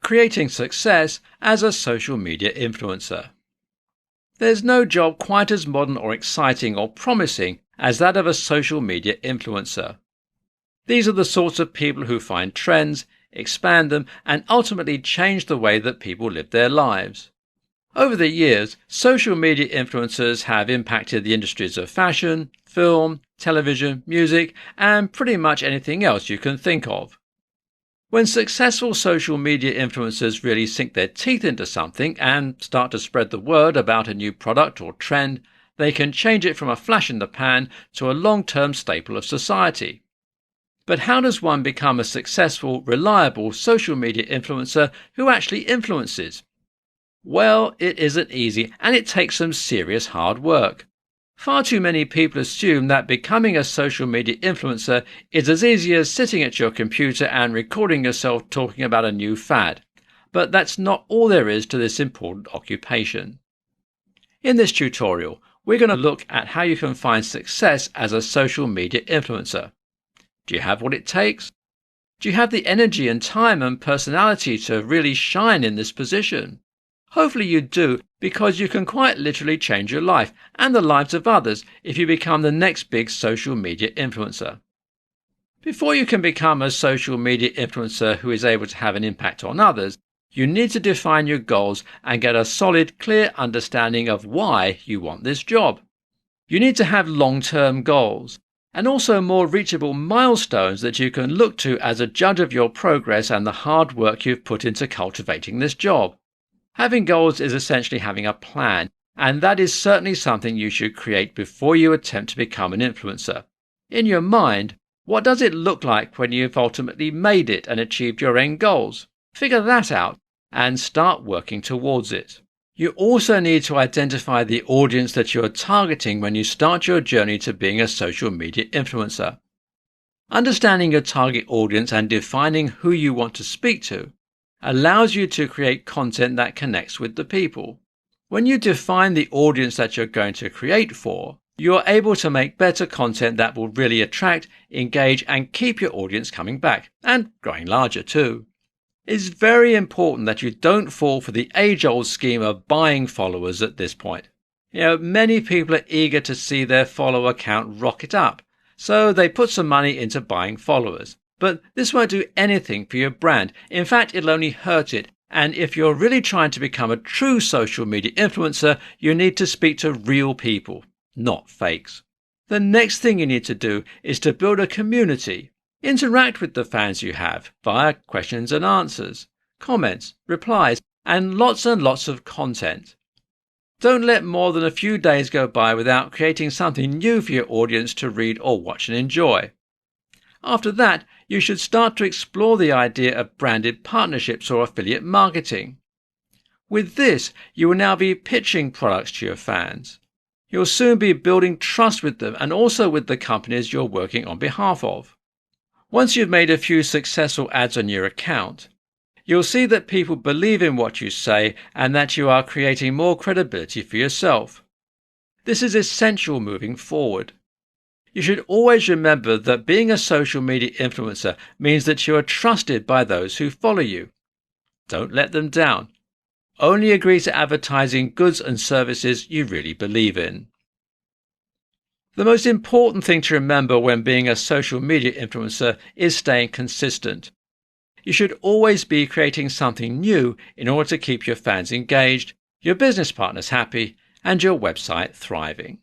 creating success as a social media influencer. There's no job quite as modern or exciting or promising as that of a social media influencer. These are the sorts of people who find trends, expand them, and ultimately change the way that people live their lives. Over the years, social media influencers have impacted the industries of fashion, film, television, music, and pretty much anything else you can think of. When successful social media influencers really sink their teeth into something and start to spread the word about a new product or trend, they can change it from a flash in the pan to a long-term staple of society. But how does one become a successful, reliable social media influencer who actually influences? Well, it isn't easy, and it takes some serious hard work. Far too many people assume that becoming a social media influencer is as easy as sitting at your computer and recording yourself talking about a new fad. But that's not all there is to this important occupation. In this tutorial, we're going to look at how you can find success as a social media influencer. Do you have what it takes? Do you have the energy and time and personality to really shine in this position? Hopefully you do, because you can quite literally change your life and the lives of others if you become the next big social media influencer. Before you can become a social media influencer who is able to have an impact on others, you need to define your goals and get a solid, clear understanding of why you want this job. You need to have long-term goals and also more reachable milestones that you can look to as a judge of your progress and the hard work you've put into cultivating this job. Having goals is essentially having a plan, and that is certainly something you should create before you attempt to become an influencer. In your mind, what does it look like when you've ultimately made it and achieved your end goals? Figure that out and start working towards it. You also need to identify the audience that you're targeting when you start your journey to being a social media influencer. Understanding your target audience and defining who you want to speak to allows you to create content that connects with the people. When you define the audience that you're going to create for, you're able to make better content that will really attract, engage, and keep your audience coming back, and growing larger too. It's very important that you don't fall for the age-old scheme of buying followers at this point. Many people are eager to see their follower count rocket up, so they put some money into buying followers. But this won't do anything for your brand. In fact, it'll only hurt it. And if you're really trying to become a true social media influencer, you need to speak to real people, not fakes. The next thing you need to do is to build a community. Interact with the fans you have via questions and answers, comments, replies, and lots of content. Don't let more than a few days go by without creating something new for your audience to read or watch and enjoy. After that, you should start to explore the idea of branded partnerships or affiliate marketing. With this, you will now be pitching products to your fans. You'll soon be building trust with them and also with the companies you're working on behalf of. Once you've made a few successful ads on your account, you'll see that people believe in what you say and that you are creating more credibility for yourself. This is essential moving forward. You should always remember that being a social media influencer means that you are trusted by those who follow you. Don't let them down. Only agree to advertising goods and services you really believe in. The most important thing to remember when being a social media influencer is staying consistent. You should always be creating something new in order to keep your fans engaged, your business partners happy, and your website thriving.